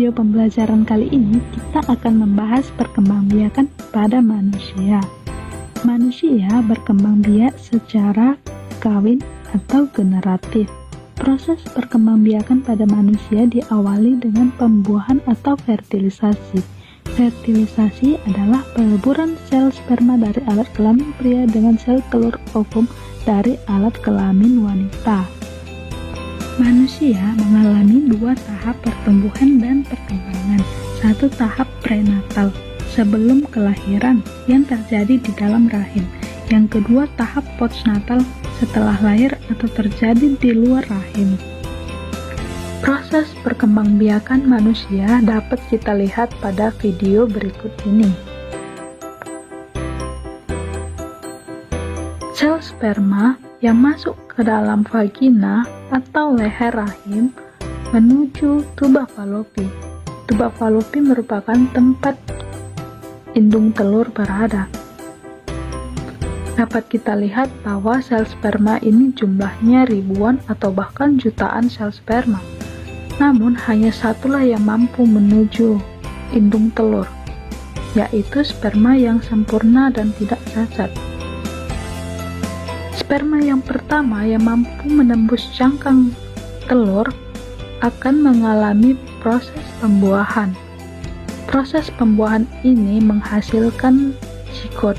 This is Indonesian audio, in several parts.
video pembelajaran kali ini, kita akan membahas perkembangbiakan pada manusia. Manusia berkembang biak secara kawin atau generatif. Proses perkembangbiakan pada manusia diawali dengan pembuahan atau fertilisasi. Fertilisasi adalah peleburan sel sperma dari alat kelamin pria dengan sel telur ovum dari alat kelamin wanita. Manusia mengalami dua tahap pertumbuhan dan perkembangan. Satu tahap prenatal, sebelum kelahiran, yang terjadi di dalam rahim. Yang kedua tahap postnatal, setelah lahir atau terjadi di luar rahim. Proses perkembangbiakan manusia dapat kita lihat pada video berikut ini. Sel sperma yang masuk ke dalam vagina atau leher rahim menuju tuba falopi. Tuba falopi merupakan tempat indung telur berada. Dapat kita lihat bahwa sel sperma ini jumlahnya ribuan atau bahkan jutaan sel sperma. Namun hanya satulah yang mampu menuju indung telur, yaitu sperma yang sempurna dan tidak cacat. Sperma yang pertama yang mampu menembus cangkang telur akan mengalami proses pembuahan. Proses pembuahan ini menghasilkan zigot.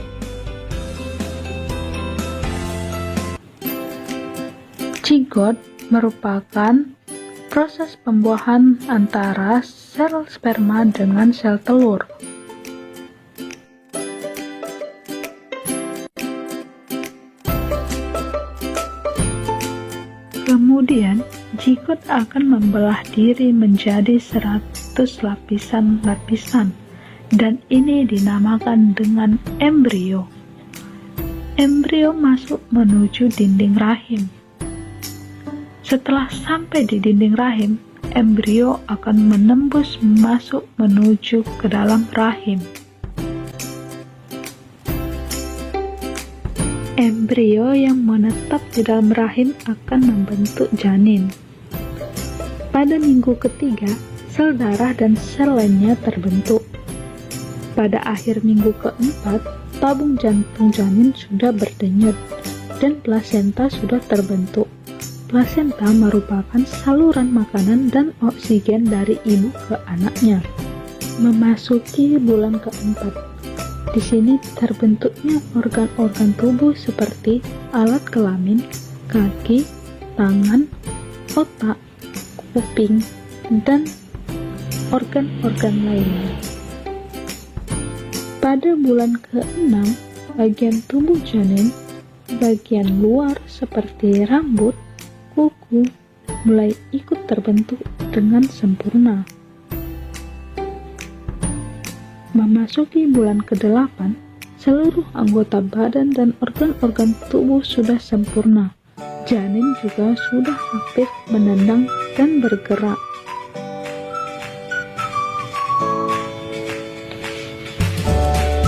Zigot merupakan proses pembuahan antara sel sperma dengan sel telur. Kemudian, zigot akan membelah diri menjadi 100 lapisan-lapisan, dan ini dinamakan dengan embrio. Embrio masuk menuju dinding rahim. Setelah sampai di dinding rahim, embrio akan menembus masuk menuju ke dalam rahim. Embrio yang menetap di dalam rahim akan membentuk janin. Pada minggu ketiga, sel darah dan sel lainnya terbentuk. Pada akhir minggu keempat, tabung jantung janin sudah berdenyut dan plasenta sudah terbentuk. Plasenta merupakan saluran makanan dan oksigen dari ibu ke anaknya. Memasuki bulan keempat, di sini terbentuknya organ-organ tubuh seperti alat kelamin, kaki, tangan, otak, kuping, dan organ-organ lainnya. Pada bulan ke-6, bagian tubuh janin, bagian luar seperti rambut, kuku, mulai ikut terbentuk dengan sempurna. Memasuki bulan ke-8, seluruh anggota badan dan organ-organ tubuh sudah sempurna. Janin juga sudah aktif menendang dan bergerak.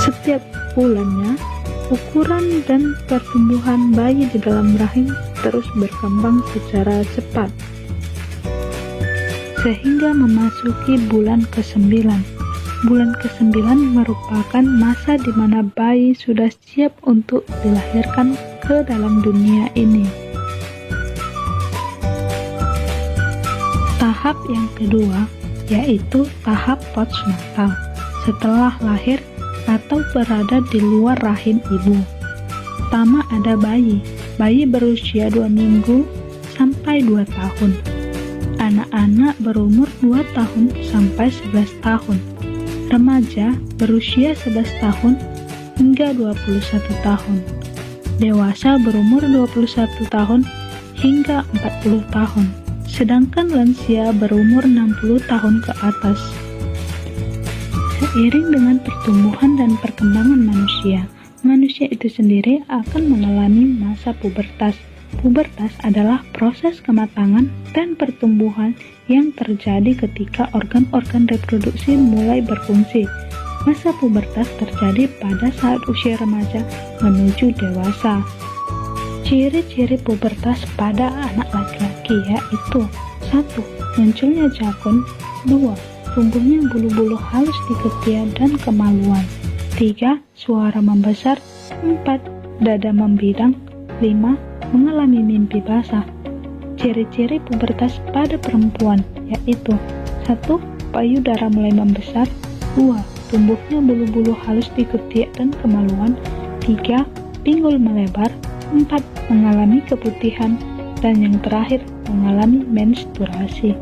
Setiap bulannya, ukuran dan pertumbuhan bayi di dalam rahim terus berkembang secara cepat. Sehingga memasuki bulan ke-9. Bulan ke-9 merupakan masa di mana bayi sudah siap untuk dilahirkan ke dalam dunia ini. Tahap yang kedua yaitu tahap postnatal, setelah lahir atau berada di luar rahim ibu. Pertama ada bayi. Bayi berusia 2 minggu sampai 2 tahun. Anak-anak berumur 2 tahun sampai 11 tahun. Remaja berusia 11 tahun hingga 21 tahun. Dewasa berumur 21 tahun hingga 40 tahun. Sedangkan lansia berumur 60 tahun ke atas. Seiring dengan pertumbuhan dan perkembangan manusia, manusia itu sendiri akan mengalami masa pubertas. Pubertas adalah proses kematangan dan pertumbuhan yang terjadi ketika organ-organ reproduksi mulai berfungsi. Masa pubertas terjadi pada saat usia remaja menuju dewasa. Ciri-ciri pubertas pada anak laki-laki yaitu 1. Munculnya jakun. 2. tumbuhnya bulu-bulu halus di ketiak dan kemaluan. 3. Suara membesar. 4. Dada membidang. 5. Mengalami mimpi basah. Ciri-ciri pubertas pada perempuan yaitu 1. Payudara mulai membesar. 2. Tumbuhnya bulu-bulu halus di ketiak dan kemaluan. 3. Pinggul melebar. 4. Mengalami keputihan. Dan yang terakhir, mengalami menstruasi.